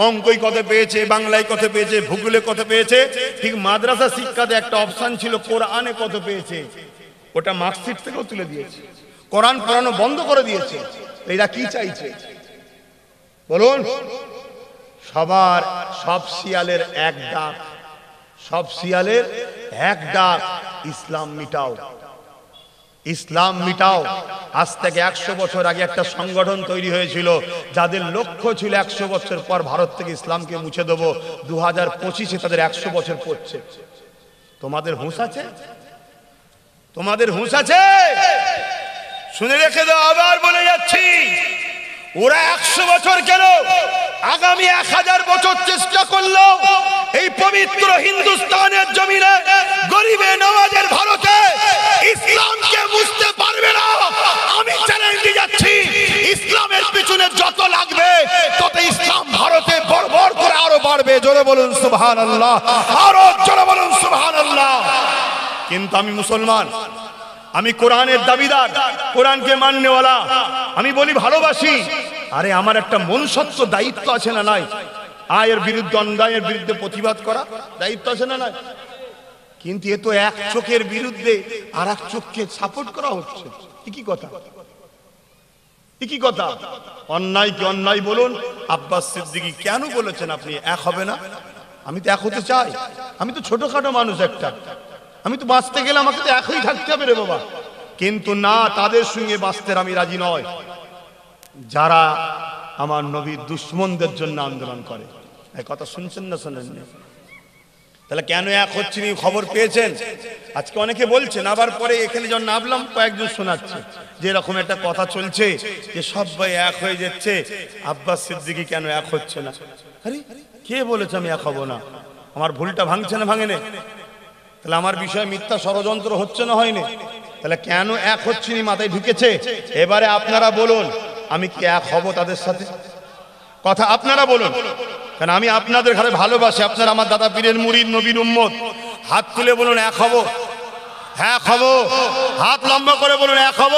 অঙ্কই কত পেয়েছে, বাংলায় কত পেয়েছে, ভূগোলে কত পেয়েছে। ঠিক মাদ্রাসা শিক্ষাতে একটা অপশন ছিল কোরআনে কত পেয়েছে, ওটা মার্কশিট থেকেও তুলে দিয়েছে। কোরআন পড়ানো বন্ধ করে দিয়েছে। এরা কি চাইছে বলুন? সব শিয়ালের এক ডাক, সব শিয়ালের এক ডাক, ইসলাম মিটাও। ইসলাম মিটাও। আজ থেকে 100 বছর আগে একটা সংগঠন তৈরি হয়েছিল যাদের লক্ষ্য ছিল 100 বছর পর ভারত থেকে ইসলামকে মুছে দেবো। 2025-এ তাদের 100 বছর পড়ছে। তোমাদের হুঁশ আছে? তোমাদের হুঁশ আছে? শুনে রেখে দাও, আবার বলে যাচ্ছি, ওরা 100 বছর কেন, আগামী 1000 বছর চেষ্টা করলো এই পবিত্র হিন্দুস্তানের জমিনে গরিবে নওয়াজের ভারতে ইসলামকে বুঝতে পারবে না। আমি চ্যালেঞ্জ দিয়ে যাচ্ছি, ইসলামের পিছনে যত লাগবে তত ইসলাম ভারতে বড় করে আরো বাড়বে। জোরে বলুন সুবহানাল্লাহ, আরো জোরে বলুন সুবহানাল্লাহ। কিন্তু আমি মুসলমান, আমি কোরআনের দাবিদার, কোরআনকে মাননেওয়ালা, আমি বলি ভালোবাসি। আরে আমার একটা মনুষ্যত্ব দায়িত্ব আছে না নাই? আয়ের বিরুদ্ধে, অন্যায়ের বিরুদ্ধে প্রতিবাদ করা দায়িত্ব আছে না নাই? কিন্তু এ তো এক চোখের বিরুদ্ধে আর এক চোখকে সাপোর্ট করা হচ্ছে। কি কথা, কি কথা? অন্যায় কি অন্যায় বলুন। আব্বাস সিদ্দিকী কেন বলেছেন আপনি এক হবে না? আমি তো এক হতে চাই। আমি তো ছোটখাটো মানুষ একটা, আমি তো বাঁচতে গেলে আমাকে তো একই থাকতে হবে রে বাবা। কিন্তু না, তাদের সঙ্গে বাঁচতে আমি রাজি নয় যারা আমার নবীর দুশ্মনদের জন্য আন্দোলন করে। এই কথা শুনছেন না শোনেন? তাহলে কেন এক হচ্ছে নি খবর পেয়েছেন? আজকে অনেকে বলছেন, আবার পরে এখানে যখন নামলাম কয়েকজন শোনাচ্ছে যে এরকম একটা কথা চলছে যে সবাই এক হয়ে যাচ্ছে, আব্বাস সিদ্দিকী কেন এক হচ্ছে না? আরে কে বলেছে আমি এক হব না? আমার ভুলটা ভাঙছে না ভাঙেনে? তাহলে আমার বিষয়ে মিথ্যা ষড়যন্ত্র হচ্ছে না হয়নি? তাহলে কেন এক হচ্ছে নি মাথায় ঢুকেছে। এবারে আপনারা বলুন, আমি কি এক হব তাদের সাথে? কথা আপনারা বলুন, কারণ আমি আপনাদের ঘরে ভালোবাসি। আপনারা আমার দাদা পীরের মুরিদ, নবীর উম্মত। হাত তুলে বলুন এক হব। হ্যাঁ হব। হাত লম্বা করে বলুন এক হব।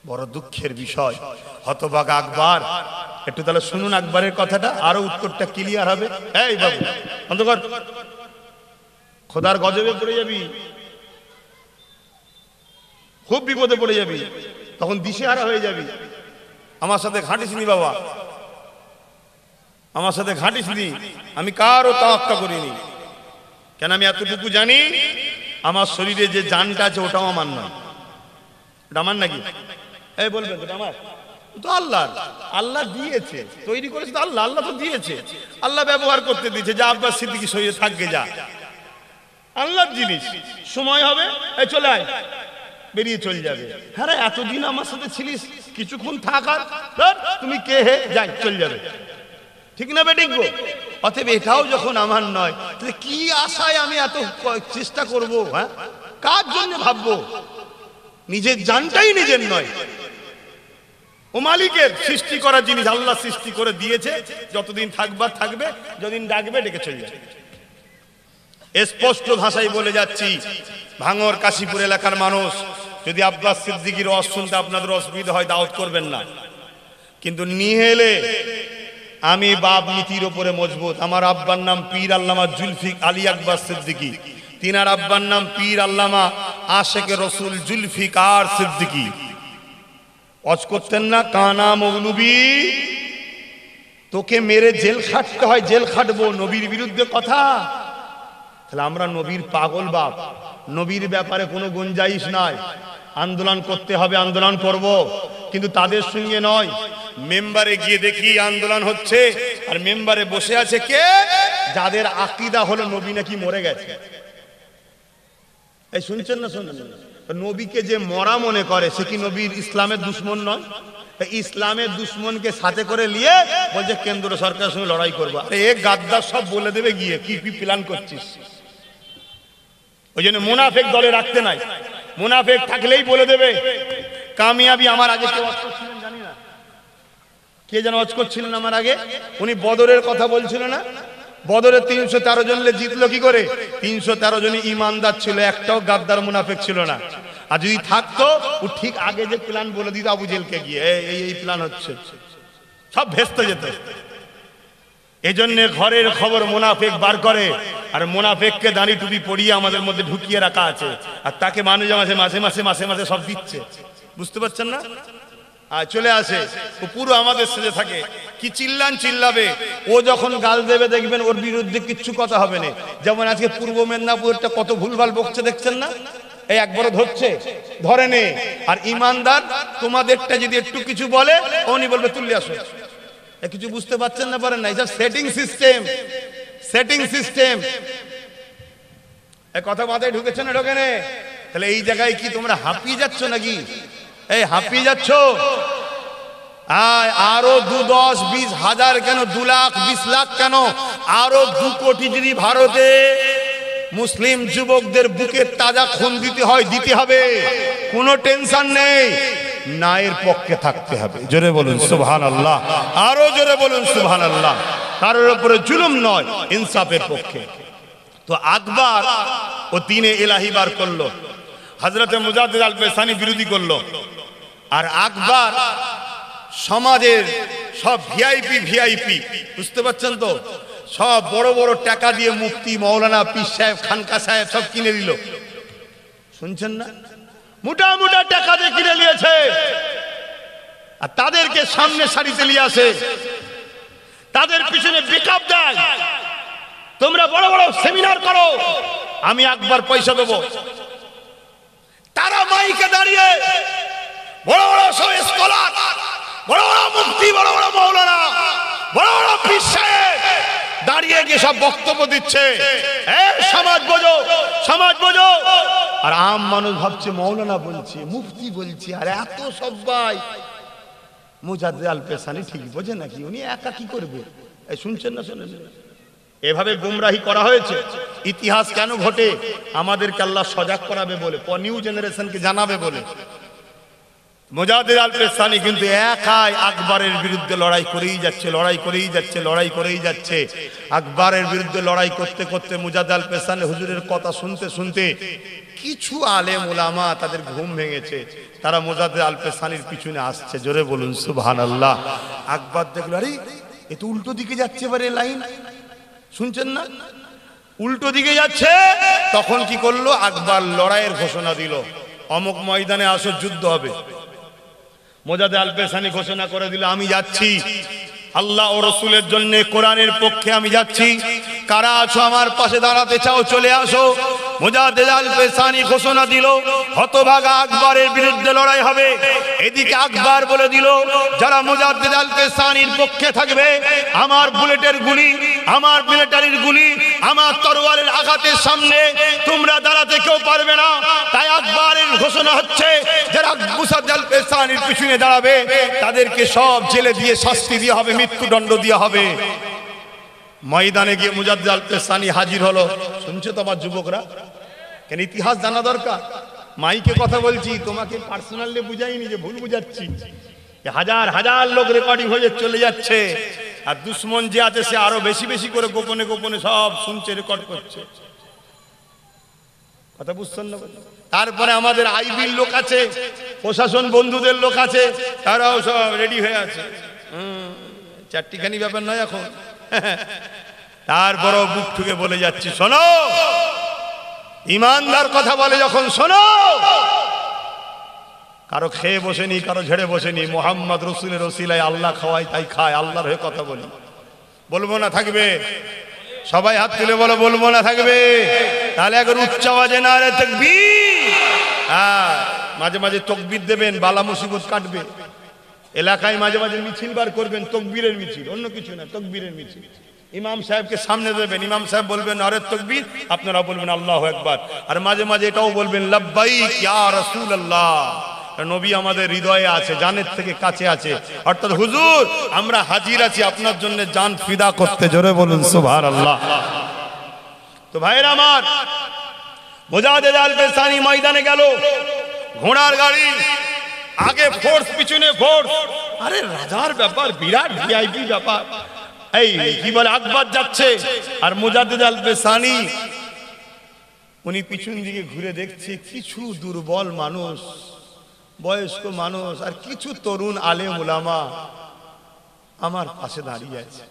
বড় দুঃখের বিষয়, হতভাগা আকবর। একটু তাহলে শুনুন আকবরের কথাটা, আরো উত্তরটা ক্লিয়ার হবে। এই বাবু অন্ধকার, খোদার গজবে পড়ে যাবি, খুব বিপদে পড়ে যাবি, তখন দিশেহারা হয়ে যাবি। আমার সাথে ঘাঁটিসনি বাবা, আমার সাথে ঘাঁটিসনি। আমি কারও তাওয়াক্কা করিনি, কেন আমি এতটুকু জানি আমার শরীরে যে জানটা আছে ওটাও আমার নয়। এটা আমার নাকি? এই বলবেন এটা আমার তো? আল্লাহ, আল্লাহ দিয়েছে, তৈরি করেছে তো আল্লাহ, আল্লাহ তো দিয়েছে, আল্লাহ ব্যবহার করতে দিয়েছে। যা আব্বাস সিদ্দিকী শরীরে থাকবে, যা আল্লাহর জিনিস, সময় হবে এই চলে আয়, বেরিয়ে চলে যাবে। হ্যাঁ এতদিন আমার সাথে ছিলিস, কিছুক্ষণ থাক, আর তুমি কে হে, যাই চলে যাবে। ঠিক না বেঠিক গো? অতএব এটাও যখন আমার নয়, তাহলে কি আশায় আমি এত চেষ্টা করব? হ্যাঁ, কার জন্য ভাববো? নিজের জানটাই নিজের নয়, ও মালিকের সৃষ্টি করা জিনিস। আল্লাহ সৃষ্টি করে দিয়েছে, যতদিন থাকবার থাকবে, যতদিন ডাকবে ডেকে চলে যাবে। স্পষ্ট ভাষায় বলে যাচ্ছি, ভাঙর কাশীপুর এলাকার মানুষ, যদি আব্বাস সিদ্দিকীর রস শুনতে আপনাদের অসুবিধা হয় দাওয়াত করবেন না, কিন্তু নিয়ে এলে আমি বাপ নীতির উপরে মজবুত। আমার আব্বার নাম পীর আল্লামা জুলফিক আলী আব্বাস সিদ্দিকী, তিনার আব্বার নাম পীর আল্লামা আশেকে রসুল জুলফিকার সিদ্দিকী। অজ করতেন না, কানা মৌলবি তোকে মেরে জেল খাটতে হয়, জেল খাটবো, নবীর বিরুদ্ধে কথা। তাহলে আমরা নবীর পাগল বাপ, নবীর ব্যাপারে কোনো গুঞ্জাইশ নাই। আন্দোলন করতে হবে, আন্দোলন করব, কিন্তু তাদের সঙ্গে নয়। মেম্বারে গিয়ে দেখি আন্দোলন হচ্ছে, আর মেম্বারে বসে আছে কে? যাদের আকীদা হলো নবী নাকি মরে গেছে। এই শুনছেন না শুনছেন? নবীকে যে মরা মনে করে, সে কি নবীর ইসলামের দুশ্মন নয়? ইসলামের দুশ্মনকে সাথে করে নিয়ে বলছে কেন্দ্র সরকারের সঙ্গে লড়াই করবো। আরে এ গাদ্দার সব বলে দেবে গিয়ে কি কি প্ল্যান করছিস। ওই জন্য মুনাফেক দলে রাখতে নাই, মুনাফেক থাকলেই বলে দেবে। কামিয়াবি আমার আগে কেউ ওয়াজ করছিলেন জানি না, কে যেন ওয়াজ করছিলেন আমার আগে, উনি বদরের কথা বলছিল না। বদরে 313 জন জিতলো কি করে? 313 জনই ইমানদার ছিল, একটাও গাদ্দার মুনাফেক ছিল না। আর যদি থাকতো, ও ঠিক আগে যে প্ল্যান বলে দিত আবু জেলকে গিয়ে, এই প্ল্যান হচ্ছে, সব ভেস্তে যেত। এজন্য ঘরের খবর মুনাফেক বার করে, আর মুনাফেককে দাঁড়ি টুপি পরিয়ে আমাদের মধ্যে ঢুকিয়ে রাখা আছে, আর তাকে মানুষ মাঝে মাঝে মাসে মাসে মাসে সব দিচ্ছে। বুঝতে পারছেন না? আর চলে আসে, ও পুরো আমাদের সাথে থাকে। কি চিল্লাবে, ও যখন গাল দেবে দেখবেন ওর বিরুদ্ধে কিচ্ছু কথা হবে না। যেমন আজকে পূর্ব মেদিনীপুরটা কত ভুলভাল বকছে দেখছেন না? এই একবারও ধরছে, ধরে নে। আর ইমানদার তোমাদেরটা যদি একটু কিছু বলে উনি বলবে তুললে আসো। কিছু বুঝতে পারছেন না, পারেন না? এটা সেটিং সিস্টেম, সেটিং সিস্টেম। এই কথা মাথায় ঢুকেছে না ঢোকে নে? তাহলে এই জায়গায় কি তোমরা হাঁপিয়ে যাচ্ছ নাকি? এই হাঁপিয়ে যাচ্ছ? আরো 2, 10, 20 হাজার কেন, 2 লাখ 20 লাখ কেন, আরো 2 কোটি যদি ভারতে মুসলিম যুবকদের বুকের তাজা খুন দিতে হয়, দিতে হবে, কোনো টেনশন নেই। ন্যায়ের পক্ষে থাকতে হবে। জোরে বলুন সুবহানাল্লাহ, আরো জোরে বলুন সুবহানাল্লাহ। কারোর উপরে জুলুম নয়, ইনসাফের পক্ষে। তো আকবর ও দিনে ইলাহি বার করলো, হযরতে মুজাদ্দিদ আল পেসানি বিরোধী করলো। আর আকবর সমাজের সব ভিআইপি, বুঝতে পারছেন তো, সব বড় বড় টাকা দিয়ে মুফতি, মৌলানা, পীর সাহেব, খানকা সাহেব সব কিনে দিল। শুনছেন না? মোটা মোটা টাকা দিয়ে কিনে নিয়েছে। আর তাদেরকে সামনে সারিতে নিয়ে আসে, তাদের পিছনে বেকআপ দেয়। তোমরা বড় বড় সেমিনার করো, আমি আকবর পয়সা দেবো। তারা মাইকে দাঁড়িয়ে বড় বড় সব স্কলার, বড় বড় মুফতি, বড় বড় মৌলানা, বড় বড় পীর সাহেব দাঁড়িয়ে গিয়ে সব বক্তব্য দিচ্ছে, সমাজ বোঝো, সমাজ বোঝো। আর আম মানুষ ভাবছে মৌলানা বলছে, মুফতি বলছে, আর এত সবাই। মুজাদ্দিদ আল পেসানি ঠিক বোঝে নাকি? উনি একা কি করবে? শুনছেন না? শোনেন না? এভাবে গুমরাহি করা হয়েছে। ইতিহাস কেন ঘটে? আমাদেরকে আল্লাহ সজাগ করাবে বলে, নিউ জেনারেশনকে জানাবে বলে। মুজাদ্দিদ আল পেসানি কিন্তু একাই আকবরের বিরুদ্ধে লড়াই করেই যাচ্ছে, লড়াই করেই যাচ্ছে, লড়াই করেই যাচ্ছে। আকবরের বিরুদ্ধে লড়াই করতে করতে মুজাদ্দিদ আল পেসানি হুজুরের কথা শুনতে শুনতে কিছু আলেম উলামা তাদের ঘুম ভেঙেছে, তারা মুজাদ্দিদ আল পেসানির পিছনে আসছে। জোরে বলুন সুবহানাল্লাহ। আকবর দেখলো, আরে এ তো উল্টো দিকে যাচ্ছে এবারে লাইন, শুনছেন না? উল্টো দিকে যাচ্ছে। তখন কি করলো? আকবর লড়াইয়ের ঘোষণা দিল, অমুক ময়দানে আসো, যুদ্ধ হবে। মুজাদ্দিদ আল পেসানি ঘোষণা করে দিল, আমি যাচ্ছি আল্লাহ ও রসুলের জন্য, কোরআনের পক্ষে আমি যাচ্ছি। কারা আছো আমার পাশে দাঁড়াতে চাও, চলে আসো। মুজাদ্দিদ আল পেসানি ঘোষণা দিল, হতভাগা আকবরের বিরুদ্ধে লড়াই হবে। এদিকে আকবর বলে দিল, যারা মুজাদ্দিদ আল পেসানির পক্ষে থাকবে, আমার বুলেটের গুলি, আমার মিলিটারির গুলি, আমার তরোয়ারের আঘাতের সামনে তোমরা দাঁড়াতে কেউ পারবে না। তাই আকবরের ঘোষণা হচ্ছে, যারা মুজাদ্দিদ আল পেসানির পিছনে দাঁড়াবে তাদেরকে সব জেলে দিয়ে শাস্তি দেওয়া হবে, মৃত্যুদণ্ড দেওয়া হবে। ময়দানে গিয়ে মুজাদ্দিদ আল পেসানি হাজির হলো। শুনছো তো আমার যুবকরা? কেন ইতিহাস জানা দরকার। মাইকে কথা বলছি, তোমাকে পার্সোনালি বুঝাইনি যে ভুল বুঝাচ্ছি। হাজার হাজার লোক রেকর্ডিং হয়ে চলে যাচ্ছে, আর দুশ্মন যে আছে সে আরো বেশি বেশি করে গোপনে গোপনে সব শুনছে, রেকর্ড করছে। কথা বুঝছেন না? তারপরে আমাদের আইবির লোক আছে, প্রশাসন বন্ধুদের লোক আছে, তারাও সব রেডি হয়ে আছে। চারটিখানি ব্যাপার নয় এখন। তারপরও বুক ঠুকে বলে যাচ্ছি, শোনো, ইমানদার কথা বলে যখন শোনো। কারো খেয়ে বসেনি, কারো ঝেড়ে বসেনি, মোহাম্মদ রসুলের ওসিলায় আল্লাহ খাওয়ায় তাই খায়, আল্লাহর হয়ে কথা বলি। বলবো না থাকবে? সবাই হাত তুলে বলো, বলবো না থাকবে? তাহলে এখন উচ্চ আওয়াজে নারে তাকবীর। হ্যাঁ, মাঝে মাঝে তাকবীর দেবেন, বালা মুসিবত কাটবে। এলাকায় মাঝে মাঝে মিছিল বার করবেন, তাকবীরের মিছিল, অন্য কিছু না, তাকবীরের মিছিল। ইমাম সাহেবকে সামনে দেবেন, ইমাম সাহেব বলবেন নারে তাকবীর, আপনারা বলবেন আল্লাহু আকবার। আর মাঝে মাঝে এটাও বলবেন লাব্বাইক ইয়া রাসূলুল্লাহ। নবী আমাদের হৃদয়ে আছে, জানের থেকে কাছে আছে, অর্থাৎ হুজুর আমরা হাজির আছি আপনার জন্য জান ফিদা করতে। জোরে বলুন সুবহানাল্লাহ। তো ভাইরা আমার, মুজাদ্দিদ আল পেসানি ময়দানে গেল, ঘোড়ার গাড়ি, আগে ফোর্স, পিছনে ফোর্স। আরে রাজার ব্যাপার, বিরাট ভিআইপি ব্যাপার। এই কি বলে, আকবর যাচ্ছে আর মুজাদ্দিদ আল পেসানি উনি পিছন দিকে ঘুরে দেখছে, কিছু দুর্বল মানুষ, বয়স্ক মানুষ আর কিছু তরুণ আলেম উলামা আমার পাশে দাঁড়িয়ে আছে।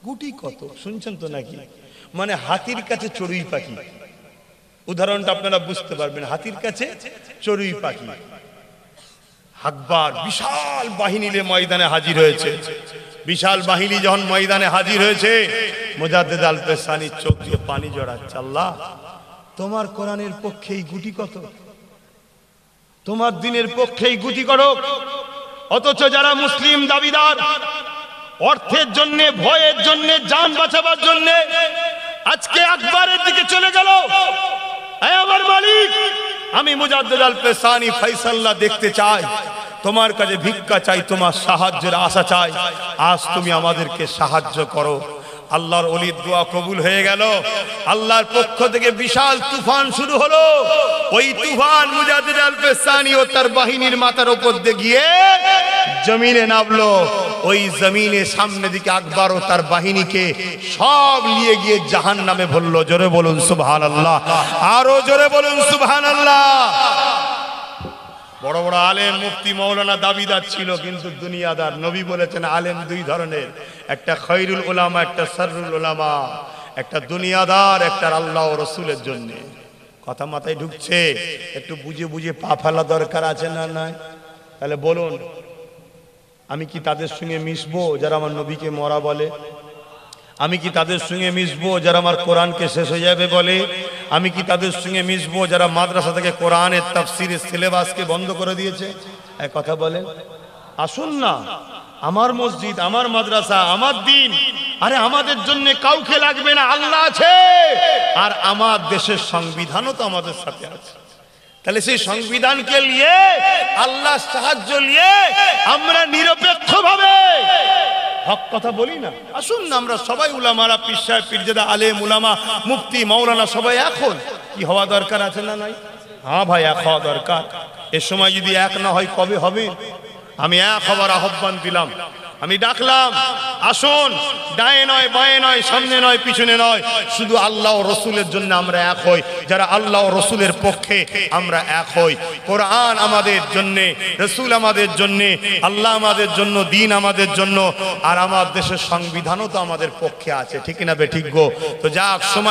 গুটি কত, শুনছেন তো নাকি? মানে হাতির কাছে চড়ুই পাখি। উদাহরণটা আপনারা বুঝতে পারবেন, হাতির কাছে চড়ুই পাখি। আকবর বিশাল বাহিনী নিয়ে ময়দানে হাজির হয়েছে। বিশাল বাহিনী যখন ময়দানে হাজির হয়েছে, মুজাদ্দিদ আল পেসানি চোখ দিয়ে পানি জড়াচ্ছে। আল্লাহ, তোমার কোরআনের পক্ষে এই গুটি কত? তোমার দিনের পক্ষেই গুটি করো, অথচ যারা মুসলিম দাবিদার অর্থের জন্য, ভয়ের জন্য, জান বাঁচাবার জন্য আজকে আকবরের দিকে চলে গেল। এই আমার মালিক, আমি মুজাদ্দিদ আল পেশানি ফয়সাল্লাহ দেখতে চাই, তোমার কাছে ভিক্ষা চাই, তোমার সাহায্যের আশা চাই, আজ তুমি আমাদেরকে সাহায্য করো। আল্লাহর ওলির দোয়া কবুল হয়ে গেল। আল্লাহর পক্ষ থেকে বিশাল তুফান শুরু হলো। ওই তুফান মুজাদ্দিদ আল পেশানি ও তার বাহিনীর মাথার উপর দিয়ে গিয়ে জমিনে নামলো। ওই জমিনে সামনে দিকে আকবর ও তার বাহিনীকে সব নিয়ে গিয়ে জাহান্নামে ভরলো। জোরে বলুন সুবহানাল্লাহ, আরো জোরে বলুন সুবহানাল্লাহ। বড় বড় আলেম, মুফতি, মৌলানা দাবিদার ছিল, কিন্তু দুনিয়াদার। নবী বলেছেন আলেম দুই ধরনের, একটা খৈরুল উলামা, একটা শাররুল উলামা। একটা দুনিয়াদার, একটা আল্লাহ ও রসুলের জন্য। কথা মাথায় ঢুকছে? একটু বুঝে বুঝে পা ফেলা দরকার আছে না নাই? তাহলে বলুন, আমি কি তাদের সঙ্গে মিশবো যারা আমার নবীকে মরা বলে? আমি কি তাদের সঙ্গে মিশবো যারা আমার কোরআনকে শেষ হয়ে যাবে বলে? আমি কি তাদের সঙ্গে মিশবো যারা মাদ্রাসা থেকে কোরআনের তাফসিরের সিলেবাসকে বন্ধ করে দিয়েছে? এক কথা বলেন। আসুন না, আমার মসজিদ, আমার মাদ্রাসা, আমার দিন। আরে আমাদের জন্য কাউকে লাগবে না, আল্লাহ আছে। আর আমার দেশের সংবিধানও তো আমাদের সাথে আছে। তাহলে সেই সংবিধানকে নিয়ে, আল্লাহ সাহায্য নিয়ে আমরা নিরপেক্ষভাবে হক কথা বলি না। আসুন না, আমরা সবাই উলামারা, পীর সাহেব, পীরজাদা, আলেম, উলামা, মুফতি, মাওলানা সবাই এখন কি হওয়া দরকার আছে না নাই? হ্যাঁ ভাই, এক হওয়া দরকার। এ সময় যদি এক না হয় কবে হবে? আমি এক হবার আহ্বান দিলাম, আমি ডাকলাম, আসুন, ডায়ে নয়, বায়ে নয়, সামনে নয়, পিছনে নয়, শুধু আল্লাহ ও রসুলের জন্য আমরা এক হই। যারা আল্লাহ ও রসুলের পক্ষে আমরা এক হই। কোরআন আমাদের জন্যে, রসুল আমাদের জন্যে, আল্লাহ আমাদের জন্য, দিন আমাদের জন্য, আর আমার দেশের সংবিধানও তো আমাদের পক্ষে আছে। ঠিক না বে ঠিক গো? তো যাক, সময়